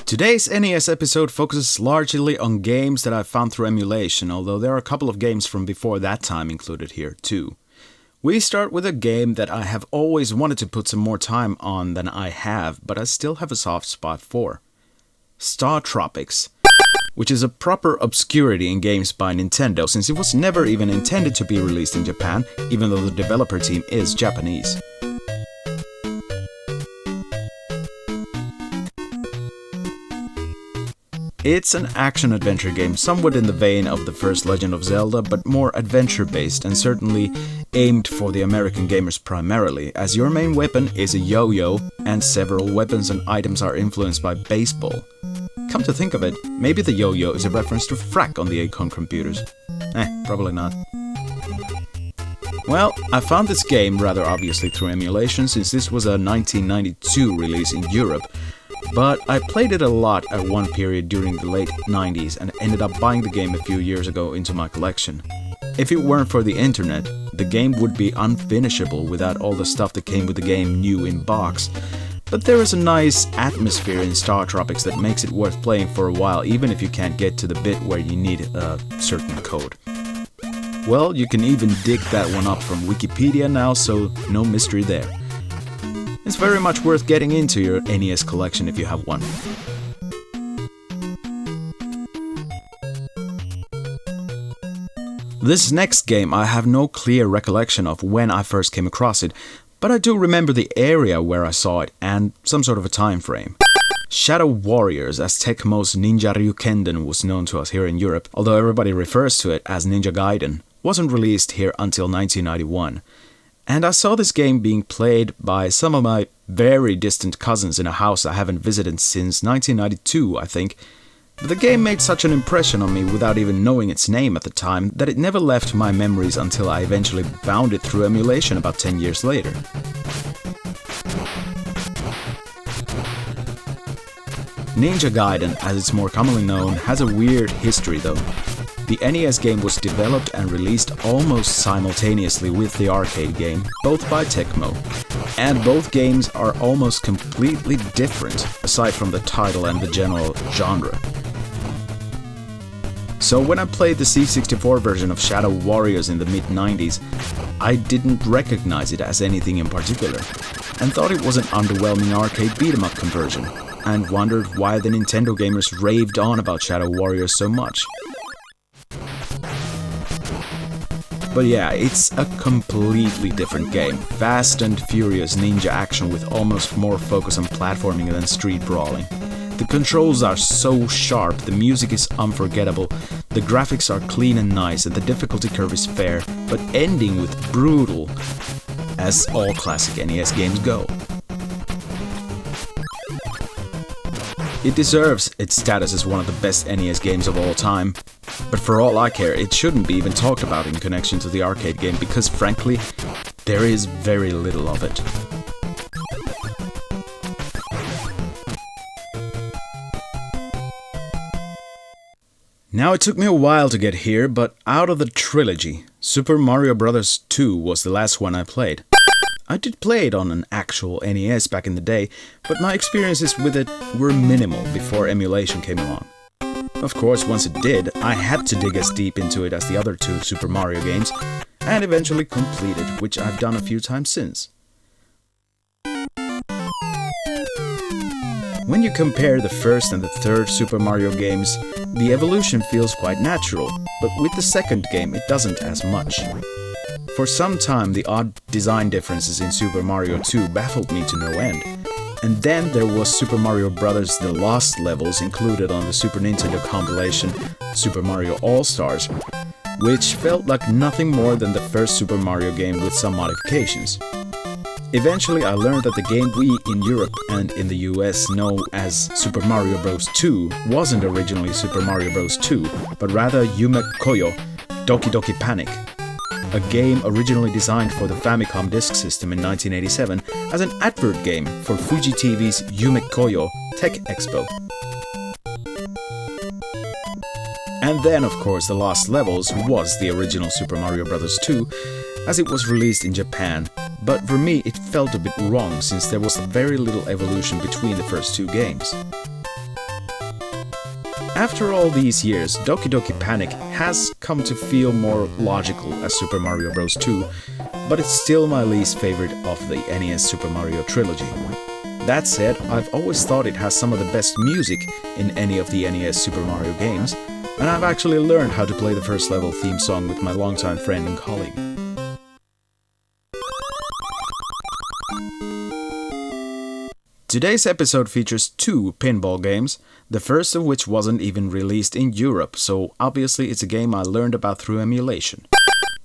Today's NES episode focuses largely on games that I found through emulation, although there are a couple of games from before that time included here too. We start with a game that I have always wanted to put some more time on than I have, but I still have a soft spot for. StarTropics, which is a proper obscurity in games by Nintendo since it was never even intended to be released in Japan, even though the developer team is Japanese. It's an action-adventure game somewhat in the vein of the first Legend of Zelda, but more adventure-based and certainly aimed for the American gamers primarily, as your main weapon is a yo-yo and several weapons and items are influenced by baseball. Come to think of it, maybe the yo-yo is a reference to frack on the Acorn computers. Probably not. Well, I found this game rather obviously through emulation since this was a 1992 release in Europe, but I played it a lot at one period during the late 90s and ended up buying the game a few years ago into my collection. If it weren't for the internet, the game would be unfinishable without all the stuff that came with the game new in box. But there is a nice atmosphere in StarTropics that makes it worth playing for a while even if you can't get to the bit where you need a certain code. Well, you can even dig that one up from Wikipedia now, so no mystery there. It's very much worth getting into your NES collection if you have one. This next game I have no clear recollection of when I first came across it, but I do remember the area where I saw it and some sort of a time frame. Shadow Warriors, as Tecmo's Ninja Ryukenden was known to us here in Europe, although everybody refers to it as Ninja Gaiden, wasn't released here until 1991. And I saw this game being played by some of my very distant cousins in a house I haven't visited since 1992, I think. But the game made such an impression on me without even knowing its name at the time that it never left my memories until I eventually found it through emulation about 10 years later. Ninja Gaiden, as it's more commonly known, has a weird history though. The NES game was developed and released almost simultaneously with the arcade game, both by Tecmo, and both games are almost completely different, aside from the title and the general genre. So when I played the C64 version of Shadow Warriors in the mid-90s, I didn't recognize it as anything in particular, and thought it was an underwhelming arcade beat-em-up conversion, and wondered why the Nintendo gamers raved on about Shadow Warriors so much. But yeah, it's a completely different game. Fast and furious ninja action with almost more focus on platforming than street brawling. The controls are so sharp, the music is unforgettable, the graphics are clean and nice, and the difficulty curve is fair, but ending with brutal, as all classic NES games go. It deserves its status as one of the best NES games of all time, but for all I care, it shouldn't be even talked about in connection to the arcade game because, frankly, there is very little of it. Now, it took me a while to get here, but out of the trilogy, Super Mario Bros. 2 was the last one I played. I did play it on an actual NES back in the day, but my experiences with it were minimal before emulation came along. Of course, once it did, I had to dig as deep into it as the other two Super Mario games, and eventually complete it, which I've done a few times since. When you compare the first and the third Super Mario games, the evolution feels quite natural, but with the second game it doesn't as much. For some time, the odd design differences in Super Mario 2 baffled me to no end. And then there was Super Mario Bros. The Lost Levels included on the Super Nintendo compilation Super Mario All-Stars, which felt like nothing more than the first Super Mario game with some modifications. Eventually I learned that the game we in Europe and in the US know as Super Mario Bros. 2 wasn't originally Super Mario Bros. 2, but rather Yume Koyo Doki Doki Panic. a game originally designed for the Famicom Disk System in 1987 as an advert game for Fuji TV's Yume Koyo Tech Expo. And then, of course, The Lost Levels was the original Super Mario Bros. 2, as it was released in Japan, but for me it felt a bit wrong since there was very little evolution between the first two games. After all these years, Doki Doki Panic has come to feel more logical as Super Mario Bros. 2, but it's still my least favorite of the NES Super Mario trilogy. That said, I've always thought it has some of the best music in any of the NES Super Mario games, and I've actually learned how to play the first level theme song with my longtime friend and colleague. Today's episode features two pinball games, the first of which wasn't even released in Europe, so obviously it's a game I learned about through emulation.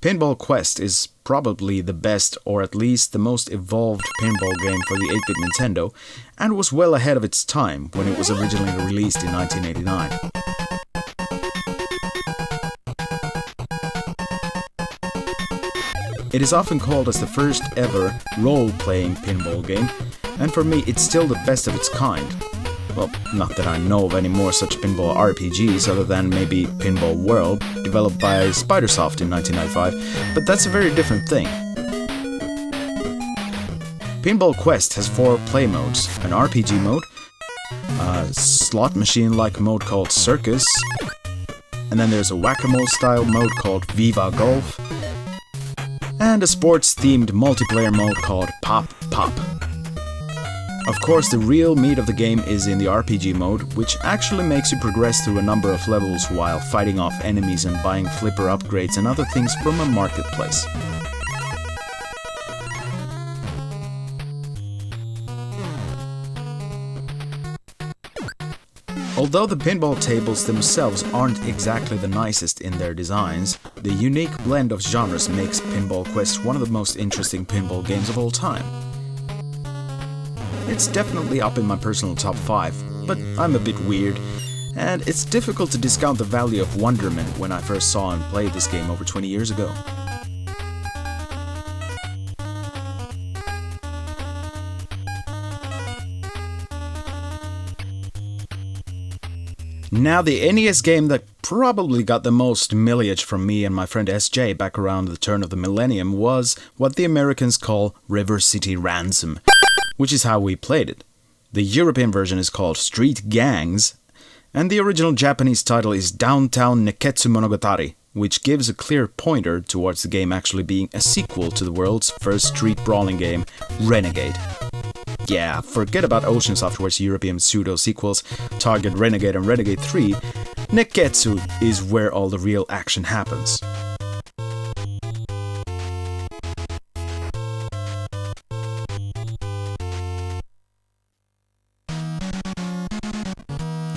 Pinball Quest is probably the best, or at least the most evolved pinball game for the 8-bit Nintendo, and was well ahead of its time when it was originally released in 1989. It is often called as the first ever role-playing pinball game, and for me it's still the best of its kind. Well, not that I know of any more such pinball RPGs other than maybe Pinball World, developed by Spidersoft in 1995, but that's a very different thing. Pinball Quest has 4 play modes: an RPG mode, a slot machine-like mode called Circus, and then there's a whack-a-mole style mode called Viva Golf, and a sports-themed multiplayer mode called Pop Pop. Of course, the real meat of the game is in the RPG mode, which actually makes you progress through a number of levels while fighting off enemies and buying flipper upgrades and other things from a marketplace. Although the pinball tables themselves aren't exactly the nicest in their designs, the unique blend of genres makes Pinball Quest one of the most interesting pinball games of all time. It's definitely up in my personal top 5, but I'm a bit weird, and it's difficult to discount the value of wonderment when I first saw and played this game over 20 years ago. Now, the NES game that probably got the most mileage from me and my friend SJ back around the turn of the millennium was what the Americans call River City Ransom, which is how we played it. The European version is called Street Gangs, and the original Japanese title is Downtown Neketsu Monogatari, which gives a clear pointer towards the game actually being a sequel to the world's first street brawling game, Renegade. Yeah, forget about Ocean Software's European pseudo-sequels, Target Renegade and Renegade 3, Neketsu is where all the real action happens.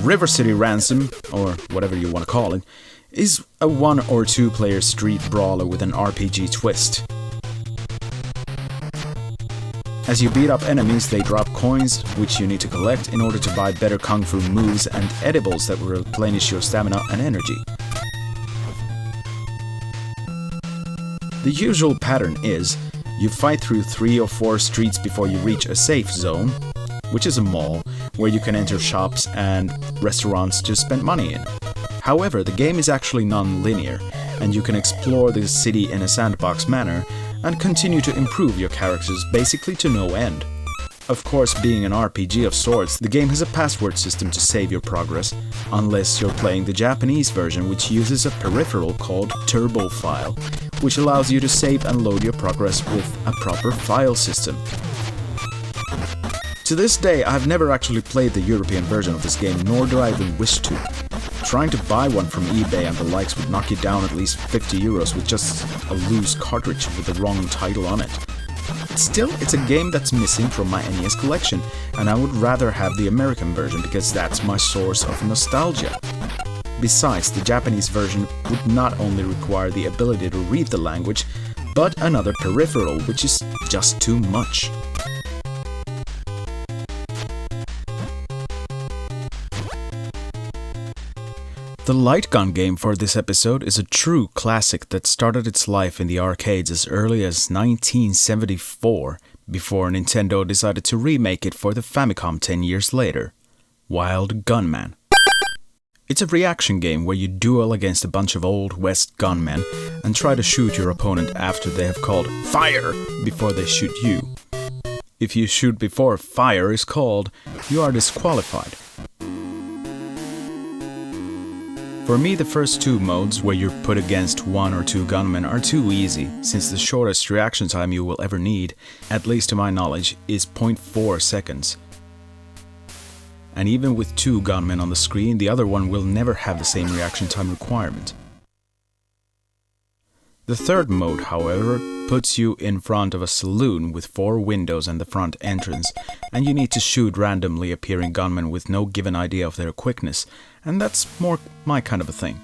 River City Ransom, or whatever you want to call it, is a 1 or 2 player street brawler with an RPG twist. As you beat up enemies, they drop coins, which you need to collect in order to buy better kung fu moves and edibles that will replenish your stamina and energy. The usual pattern is, you fight through 3 or 4 streets before you reach a safe zone, which is a mall, where you can enter shops and restaurants to spend money in. However, the game is actually non-linear, and you can explore the city in a sandbox manner, and continue to improve your characters basically to no end. Of course, being an RPG of sorts, the game has a password system to save your progress, unless you're playing the Japanese version, which uses a peripheral called Turbo File, which allows you to save and load your progress with a proper file system. To this day, I've never actually played the European version of this game, nor do I even wish to. Trying to buy one from eBay and the likes would knock you down at least 50 euros with just a loose cartridge with the wrong title on it. Still, it's a game that's missing from my NES collection, and I would rather have the American version because that's my source of nostalgia. Besides, the Japanese version would not only require the ability to read the language, but another peripheral, which is just too much. The light gun game for this episode is a true classic that started its life in the arcades as early as 1974, before Nintendo decided to remake it for the Famicom 10 years later. Wild Gunman. It's a reaction game where you duel against a bunch of old West gunmen and try to shoot your opponent after they have called FIRE before they shoot you. If you shoot before FIRE is called, you are disqualified. For me, the first two modes, where you're put against one or two gunmen, are too easy, since the shortest reaction time you will ever need, at least to my knowledge, is 0.4 seconds. And even with two gunmen on the screen, the other one will never have the same reaction time requirement. The third mode, however, puts you in front of a saloon with 4 windows and the front entrance, and you need to shoot randomly appearing gunmen with no given idea of their quickness, and that's more my kind of a thing.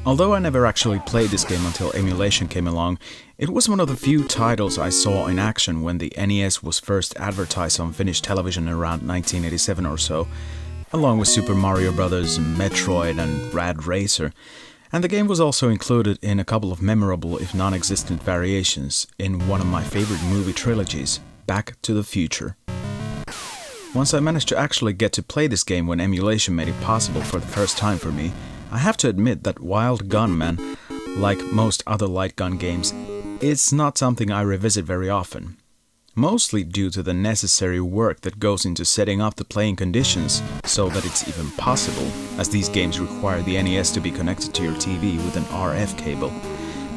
Although I never actually played this game until emulation came along, it was one of the few titles I saw in action when the NES was first advertised on Finnish television around 1987 or so, along with Super Mario Bros., Metroid and Rad Racer. And the game was also included in a couple of memorable, if non-existent variations, in one of my favorite movie trilogies, Back to the Future. Once I managed to actually get to play this game when emulation made it possible for the first time for me, I have to admit that Wild Gunman, like most other light gun games, is not something I revisit very often. Mostly due to the necessary work that goes into setting up the playing conditions so that it's even possible, as these games require the NES to be connected to your TV with an RF cable.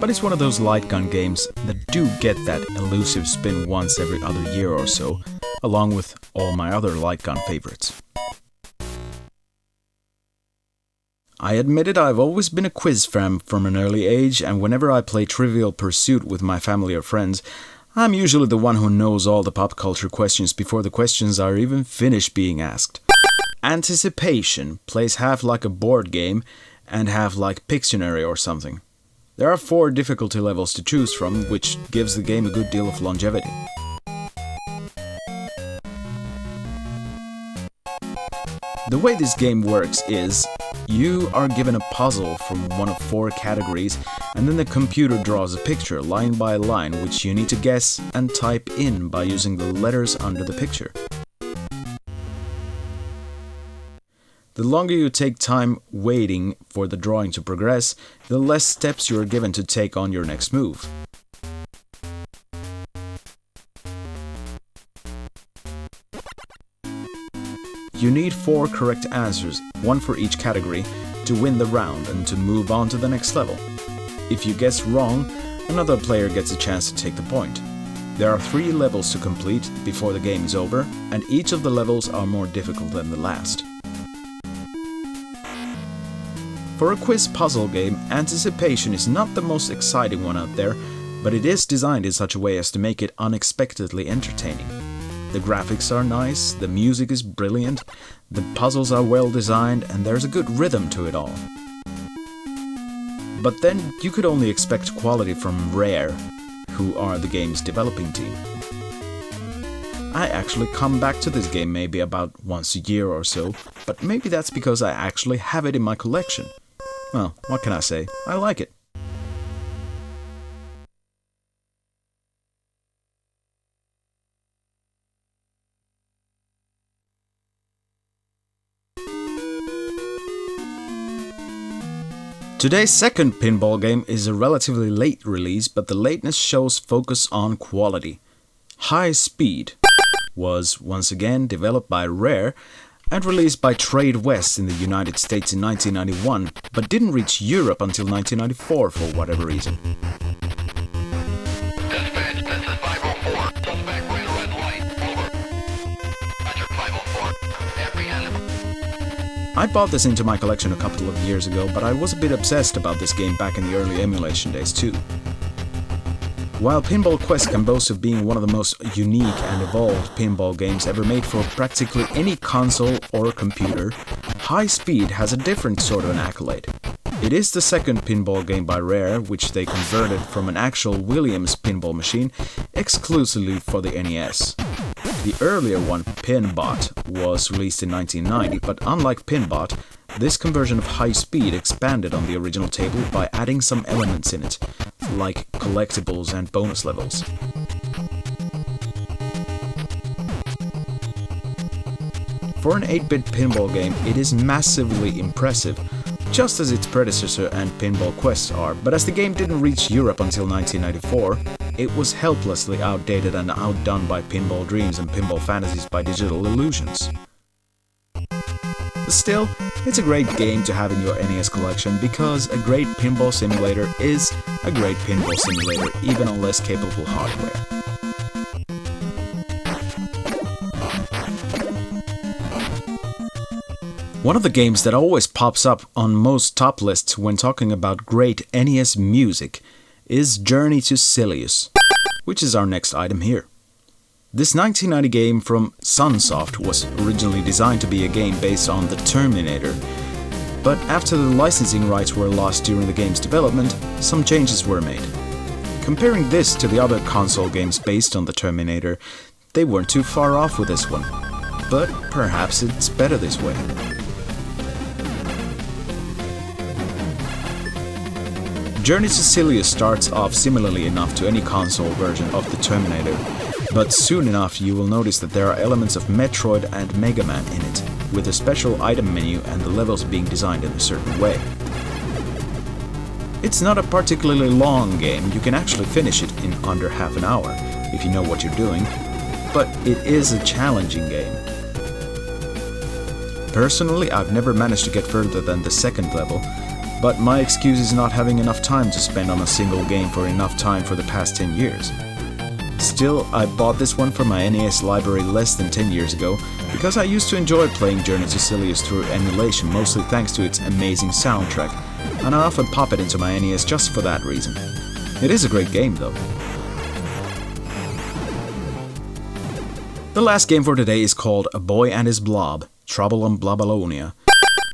But it's one of those light gun games that do get that elusive spin once every other year or so, along with all my other light gun favorites. I admitted I've always been a quiz fan from an early age, and whenever I play Trivial Pursuit with my family or friends, I'm usually the one who knows all the pop culture questions before the questions are even finished being asked. Anticipation plays half like a board game and half like Pictionary or something. There are 4 difficulty levels to choose from, which gives the game a good deal of longevity. The way this game works is, you are given a puzzle from one of 4 categories, and then the computer draws a picture line by line, which you need to guess and type in by using the letters under the picture. The longer you take time waiting for the drawing to progress, the less steps you are given to take on your next move. You need 4 correct answers, 1 for each category, to win the round and to move on to the next level. If you guess wrong, another player gets a chance to take the point. There are 3 levels to complete before the game is over, and each of the levels are more difficult than the last. For a quiz puzzle game, Anticipation is not the most exciting one out there, but it is designed in such a way as to make it unexpectedly entertaining. The graphics are nice, the music is brilliant, the puzzles are well designed, and there's a good rhythm to it all. But then you could only expect quality from Rare, who are the game's developing team. I actually come back to this game maybe about once a year or so, but maybe that's because I actually have it in my collection. Well, what can I say? I like it. Today's second pinball game is a relatively late release, but the lateness shows focus on quality. High Speed was once again developed by Rare and released by Trade West in the United States in 1991, but didn't reach Europe until 1994 for whatever reason. Dispatch, this is 504. Suspect ran a red light. Over. Roger, 504. Apprehended. I bought this into my collection a couple of years ago, but I was a bit obsessed about this game back in the early emulation days too. While Pinball Quest can boast of being one of the most unique and evolved pinball games ever made for practically any console or computer, High Speed has a different sort of an accolade. It is the second pinball game by Rare, which they converted from an actual Williams pinball machine exclusively for the NES. The earlier one, Pinbot, was released in 1990, but unlike Pinbot, This conversion of high speed expanded on the original table by adding some elements in it, like collectibles and bonus levels. For an 8-bit pinball game, it is massively impressive, just as its predecessor and Pinball Quest are, but as the game didn't reach Europe until 1994, it was helplessly outdated and outdone by Pinball Dreams and Pinball Fantasies by Digital Illusions. Still, it's a great game to have in your NES collection because a great pinball simulator is a great pinball simulator, even on less capable hardware. One of the games that always pops up on most top lists when talking about great NES music is Journey to Silius, which is our next item here. This 1990 game from Sunsoft was originally designed to be a game based on the Terminator, but after the licensing rights were lost during the game's development, some changes were made. Comparing this to the other console games based on the Terminator, they weren't too far off with this one, but perhaps it's better this way. Journey to Silius starts off similarly enough to any console version of the Terminator, but soon enough you will notice that there are elements of Metroid and Mega Man in it, with a special item menu and the levels being designed in a certain way. It's not a particularly long game, you can actually finish it in under half an hour, if you know what you're doing, but it is a challenging game. Personally, I've never managed to get further than the second level, but my excuse is not having enough time to spend on a single game for enough time for the past 10 years. Still, I bought this one from my NES library less than 10 years ago because I used to enjoy playing Journey to Silius through emulation, mostly thanks to its amazing soundtrack, and I often pop it into my NES just for that reason. It is a great game though. The last game for today is called Boy and His Blob, Trouble on Blobalonia,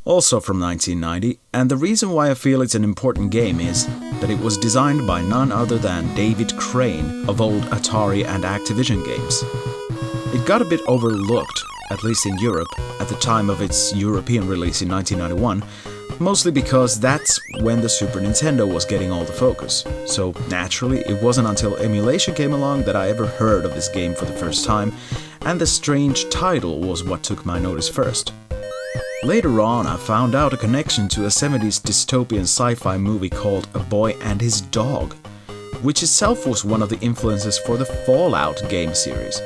also from 1990, and the reason why I feel it's an important game is that it was designed by none other than David Crane of old Atari and Activision games. It got a bit overlooked, at least in Europe, at the time of its European release in 1991, mostly because that's when the Super Nintendo was getting all the focus. So naturally, it wasn't until emulation came along that I ever heard of this game for the first time, and the strange title was what took my notice first. Later on, I found out a connection to a 70s dystopian sci-fi movie called A Boy and His Dog, which itself was one of the influences for the Fallout game series.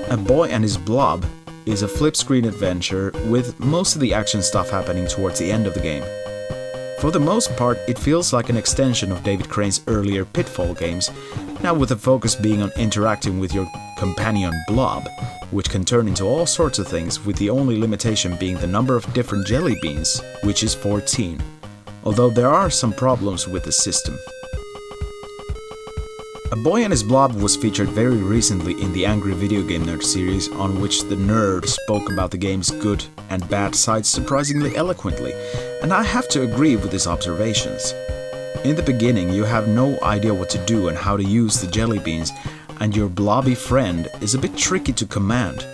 A Boy and His Blob is a flip-screen adventure with most of the action stuff happening towards the end of the game. For the most part, it feels like an extension of David Crane's earlier Pitfall games, now with the focus being on interacting with your companion Blob, which can turn into all sorts of things, with the only limitation being the number of different jelly beans, which is 14, although there are some problems with the system. A Boy and His Blob was featured very recently in the Angry Video Game Nerd series, on which the nerd spoke about the game's good and bad sides surprisingly eloquently, and I have to agree with his observations. In the beginning, you have no idea what to do and how to use the jelly beans, and your blobby friend is a bit tricky to command.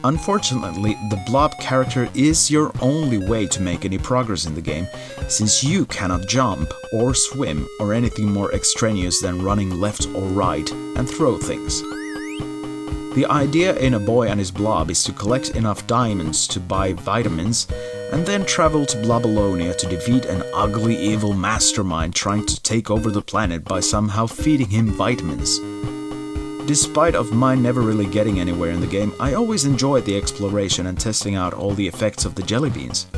Unfortunately, the blob character is your only way to make any progress in the game, since you cannot jump or swim or anything more extraneous than running left or right and throw things. The idea in A Boy and His Blob is to collect enough diamonds to buy vitamins and then travel to Blobalonia to defeat an ugly evil mastermind trying to take over the planet by somehow feeding him vitamins. Despite of mine never really getting anywhere in the game, I always enjoyed the exploration and testing out all the effects of the jelly beans.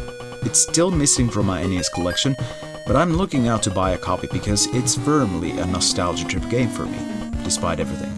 It's still missing from my NES collection, but I'm looking out to buy a copy because it's firmly a nostalgia trip game for me, despite everything.